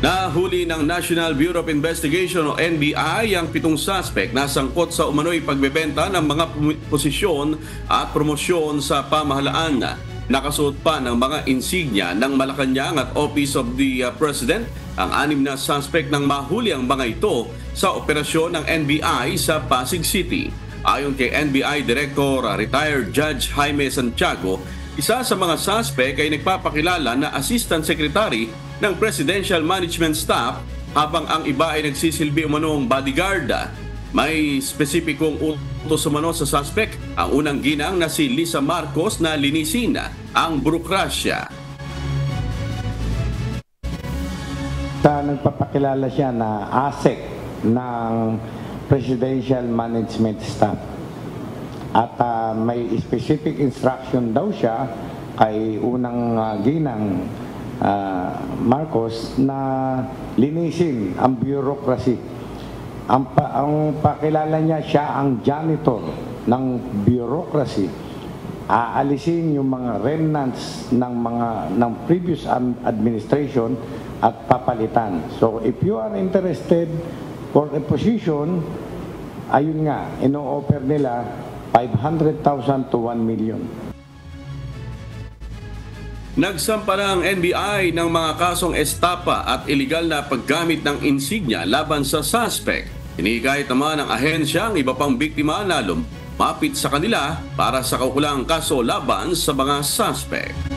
Nahuli ng National Bureau of Investigation o NBI ang 7 suspect na sangkot sa umano'y pagbebenta ng mga posisyon at promosyon sa pamahalaan. Nakasuot pa ng mga insignia ng Malacanang at Office of the President ang 6 na suspect nang mahuli ang mga ito sa operasyon ng NBI sa Pasig City. Ayon kay NBI Director Retired Judge Jaime Santiago, isa sa mga suspect ay nagpapakilala na Assistant Secretary ng Presidential Management Staff habang ang iba ay nagsisilbi umanong bodyguard. May spesipikong utos umano sa suspect, ang unang ginang na si Lisa Marcos na linisin ang burokrasya. Nagpapakilala siya na ASEC ng Presidential Management Staff. At may specific instruction daw siya kay unang ginang Marcos na linisin ang bureaucracy. Ang pakilala niya, siya ang janitor ng bureaucracy. Aalisin yung mga remnants ng previous administration at papalitan. So if you are interested for a position, ayun nga, ino-offer nila 500,000 to 1 million. Nagsampa ng NBI ng mga kasong estapa at iligal na paggamit ng insignia laban sa suspect. Hinihikayat naman ng ahensya ang iba pang biktima na lumapit sa kanila para sa kaukulang kaso laban sa mga suspect.